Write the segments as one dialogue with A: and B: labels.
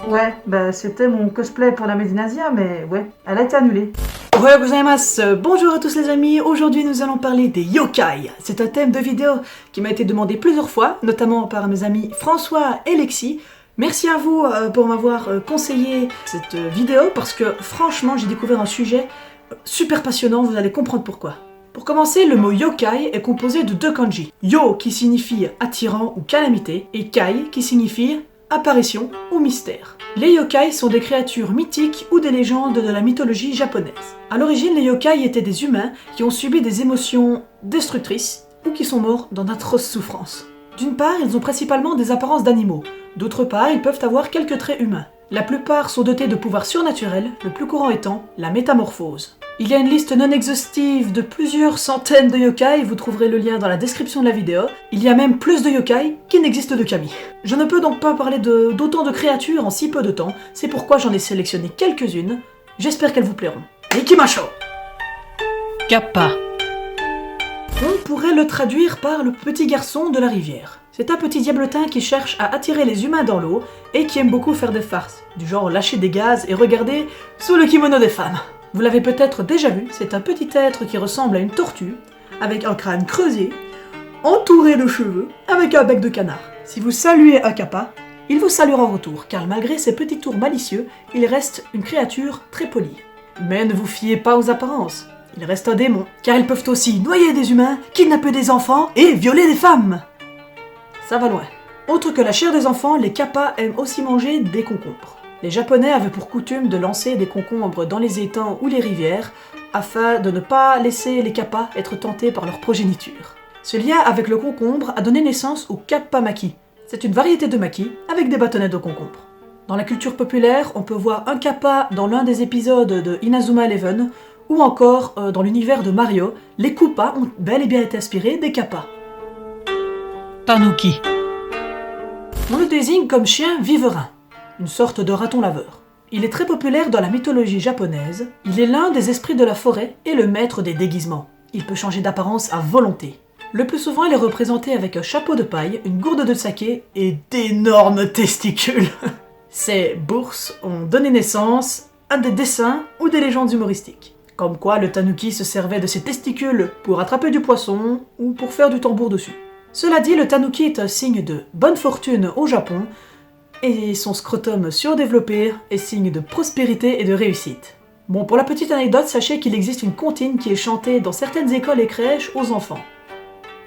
A: Ouais, bah c'était mon cosplay pour la Medinasia, mais ouais, elle a été annulée.
B: Ohayou gozaimasu. Bonjour à tous les amis, aujourd'hui nous allons parler des yokai. C'est un thème de vidéo qui m'a été demandé plusieurs fois, notamment par mes amis François et Lexi. Merci à vous pour m'avoir conseillé cette vidéo parce que franchement j'ai découvert un sujet super passionnant, vous allez comprendre pourquoi. Pour commencer, le mot yokai est composé de deux kanji. Yo qui signifie attirant ou calamité et kai qui signifie apparition ou mystère. Les yokai sont des créatures mythiques ou des légendes de la mythologie japonaise. À l'origine, les yokai étaient des humains qui ont subi des émotions destructrices ou qui sont morts dans d'atroces souffrances. D'une part, ils ont principalement des apparences d'animaux. D'autre part, ils peuvent avoir quelques traits humains. La plupart sont dotés de pouvoirs surnaturels, le plus courant étant la métamorphose. Il y a une liste non exhaustive de plusieurs centaines de yokai, vous trouverez le lien dans la description de la vidéo. Il y a même plus de yokai qu'il n'existe de kami. Je ne peux donc pas parler d'autant de créatures en si peu de temps, c'est pourquoi j'en ai sélectionné quelques-unes. J'espère qu'elles vous plairont. Ikimasho!
C: Kappa.
B: On pourrait le traduire par le petit garçon de la rivière. C'est un petit diablotin qui cherche à attirer les humains dans l'eau et qui aime beaucoup faire des farces, du genre lâcher des gaz et regarder sous le kimono des femmes. Vous l'avez peut-être déjà vu, c'est un petit être qui ressemble à une tortue, avec un crâne creusé, entouré de cheveux, avec un bec de canard. Si vous saluez un kappa, il vous saluera en retour, car malgré ses petits tours malicieux, il reste une créature très polie. Mais ne vous fiez pas aux apparences, il reste un démon, car ils peuvent aussi noyer des humains, kidnapper des enfants et violer des femmes. Ça va loin. Autre que la chair des enfants, les kappas aiment aussi manger des concombres. Les Japonais avaient pour coutume de lancer des concombres dans les étangs ou les rivières afin de ne pas laisser les kappas être tentés par leur progéniture. Ce lien avec le concombre a donné naissance au kappa maki. C'est une variété de maki avec des bâtonnets de concombre. Dans la culture populaire, on peut voir un kappa dans l'un des épisodes de Inazuma Eleven ou encore dans l'univers de Mario, les Koopas ont bel et bien été inspirés des kappas.
C: Tanuki.
B: On le désigne comme chien viverin, une sorte de raton laveur. Il est très populaire dans la mythologie japonaise, il est l'un des esprits de la forêt et le maître des déguisements. Il peut changer d'apparence à volonté. Le plus souvent, il est représenté avec un chapeau de paille, une gourde de saké et d'énormes testicules. Ces bourses ont donné naissance à des dessins ou des légendes humoristiques. Comme quoi le tanuki se servait de ses testicules pour attraper du poisson ou pour faire du tambour dessus. Cela dit, le tanuki est un signe de bonne fortune au Japon et son scrotum surdéveloppé est signe de prospérité et de réussite. Bon, pour la petite anecdote, sachez qu'il existe une comptine qui est chantée dans certaines écoles et crèches aux enfants.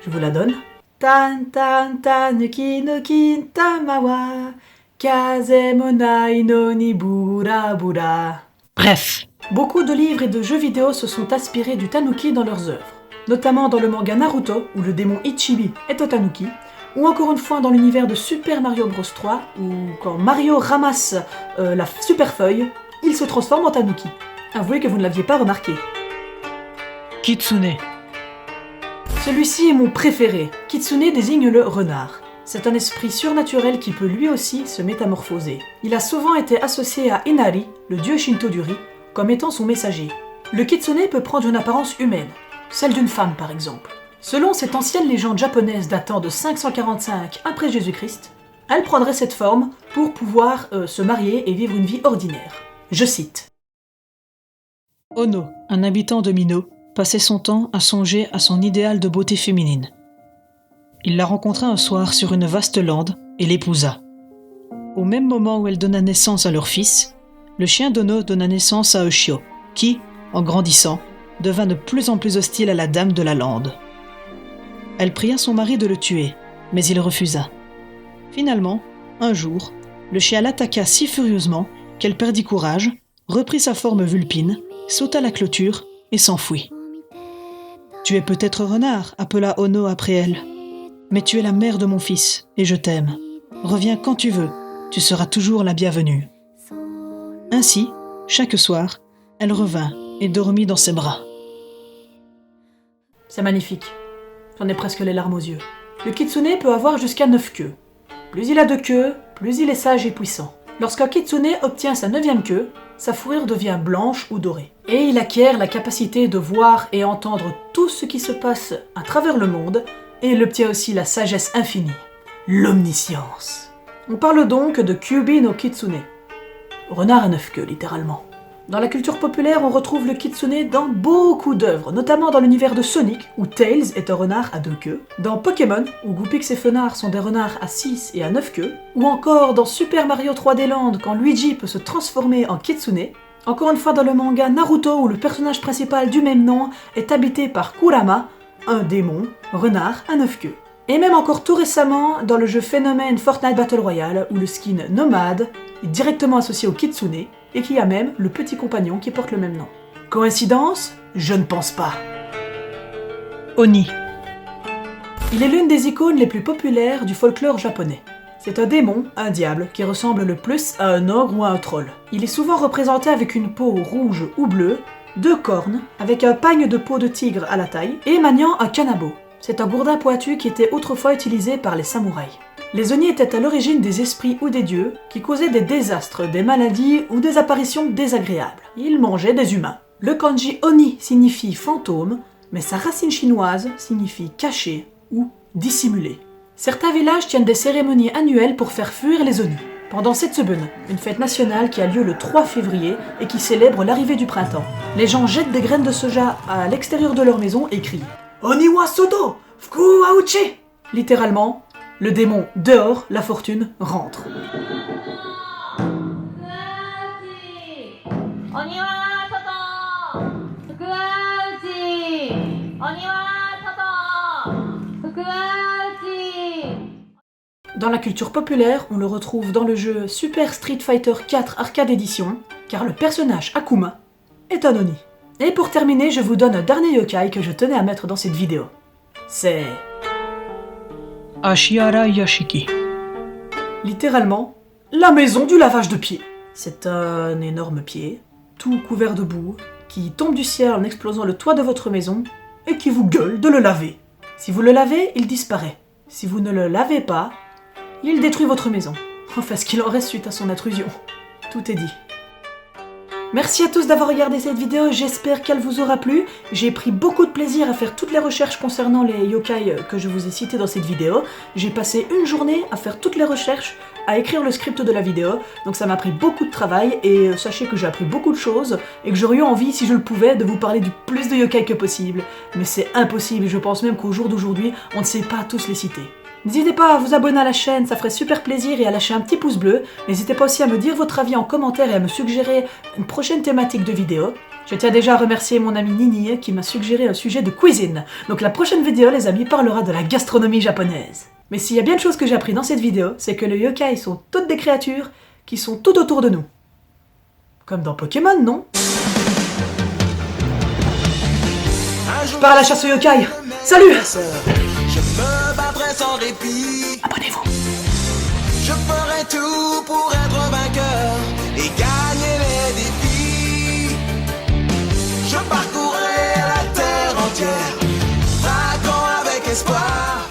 B: Je vous la donne. Tan tan tanuki no kintamawa kaze mo nai no ni bura bura.
C: Bref.
B: Beaucoup de livres et de jeux vidéo se sont inspirés du tanuki dans leurs œuvres, notamment dans le manga Naruto, où le démon Ichibi est un tanuki, ou encore une fois dans l'univers de Super Mario Bros 3, où quand Mario ramasse la super feuille, il se transforme en tanuki. Avouez que vous ne l'aviez pas remarqué.
C: Kitsune.
B: Celui-ci est mon préféré. Kitsune désigne le renard. C'est un esprit surnaturel qui peut lui aussi se métamorphoser. Il a souvent été associé à Inari, le dieu shinto du riz, comme étant son messager. Le kitsune peut prendre une apparence humaine, celle d'une femme par exemple. Selon cette ancienne légende japonaise datant de 545 après Jésus-Christ, elle prendrait cette forme pour pouvoir se marier et vivre une vie ordinaire. Je cite.
C: Ono, un habitant de Mino, passait son temps à songer à son idéal de beauté féminine. Il la rencontra un soir sur une vaste lande et l'épousa. Au même moment où elle donna naissance à leur fils, le chien d'Ono donna naissance à Ushio, qui, en grandissant, devint de plus en plus hostile à la dame de la lande. Elle pria son mari de le tuer, mais il refusa. Finalement, un jour, le chien l'attaqua si furieusement qu'elle perdit courage, reprit sa forme vulpine, sauta la clôture et s'enfuit. « Tu es peut-être renard » appela Ono après elle. « Mais tu es la mère de mon fils, et je t'aime. Reviens quand tu veux, tu seras toujours la bienvenue. » Ainsi, chaque soir, elle revint et dormit dans ses bras.
B: C'est magnifique. J'en ai presque les larmes aux yeux. Le kitsune peut avoir jusqu'à 9 queues. Plus il a de queues, plus il est sage et puissant. Lorsqu'un kitsune obtient sa 9e queue, sa fourrure devient blanche ou dorée. Et il acquiert la capacité de voir et entendre tout ce qui se passe à travers le monde, et il obtient aussi la sagesse infinie, l'omniscience. On parle donc de Kyubi no Kitsune. renard à 9 queues littéralement. Dans la culture populaire, on retrouve le kitsune dans beaucoup d'œuvres, notamment dans l'univers de Sonic, où Tails est un renard à 2 queues, dans Pokémon, où Goopix et Fenard sont des renards à 6 et à 9 queues, ou encore dans Super Mario 3D Land, quand Luigi peut se transformer en kitsune, encore une fois dans le manga Naruto, où le personnage principal du même nom est habité par Kurama, un démon, renard à 9 queues. Et même encore tout récemment, dans le jeu phénomène Fortnite Battle Royale, où le skin Nomade est directement associé au kitsune, et qui a même le petit compagnon qui porte le même nom. Coïncidence? Je ne pense pas.
C: Oni.
B: Il est l'une des icônes les plus populaires du folklore japonais. C'est un démon, un diable, qui ressemble le plus à un ogre ou à un troll. Il est souvent représenté avec une peau rouge ou bleue, 2 cornes, avec un pagne de peau de tigre à la taille, et maniant un kanabo. C'est un gourdin pointu qui était autrefois utilisé par les samouraïs. Les Oni étaient à l'origine des esprits ou des dieux qui causaient des désastres, des maladies ou des apparitions désagréables. Ils mangeaient des humains. Le kanji Oni signifie fantôme, mais sa racine chinoise signifie caché ou dissimulé. Certains villages tiennent des cérémonies annuelles pour faire fuir les Oni. Pendant Setsubun, une fête nationale qui a lieu le 3 février et qui célèbre l'arrivée du printemps, les gens jettent des graines de soja à l'extérieur de leur maison et crient « Oni wa soto, fuku wa uchi !» Littéralement, le démon dehors, la fortune rentre. Dans la culture populaire, on le retrouve dans le jeu Super Street Fighter 4 Arcade Edition, car le personnage Akuma est un Oni. Et pour terminer, je vous donne un dernier yokai que je tenais à mettre dans cette vidéo. C'est...
C: Ashihara Yashiki.
B: littéralement, la maison du lavage de pieds. C'est un énorme pied, tout couvert de boue, qui tombe du ciel en explosant le toit de votre maison et qui vous gueule de le laver. Si vous le lavez, il disparaît. Si vous ne le lavez pas, il détruit votre maison. Enfin, ce qu'il en reste suite à son intrusion. Tout est dit. Merci à tous d'avoir regardé cette vidéo, j'espère qu'elle vous aura plu. J'ai pris beaucoup de plaisir à faire toutes les recherches concernant les yokai que je vous ai cités dans cette vidéo. J'ai passé une journée à faire toutes les recherches, à écrire le script de la vidéo, donc ça m'a pris beaucoup de travail, et sachez que j'ai appris beaucoup de choses, et que j'aurais eu envie, si je le pouvais, de vous parler du plus de yokai que possible. Mais c'est impossible, et je pense même qu'au jour d'aujourd'hui, on ne sait pas tous les citer. N'hésitez pas à vous abonner à la chaîne, ça ferait super plaisir, et à lâcher un petit pouce bleu. N'hésitez pas aussi à me dire votre avis en commentaire et à me suggérer une prochaine thématique de vidéo. Je tiens déjà à remercier mon ami Nini qui m'a suggéré un sujet de cuisine. Donc la prochaine vidéo, les amis, parlera de la gastronomie japonaise. Mais s'il y a bien une chose que j'ai appris dans cette vidéo, c'est que les yokai sont toutes des créatures qui sont tout autour de nous. Comme dans Pokémon, non? Je pars à la chasse aux yokai. Salut!
D: Je me battrai sans répit.
B: Abonnez-vous.
D: Je ferai tout pour être vainqueur et gagner les défis. Je parcourrai la terre entière, traquant avec espoir.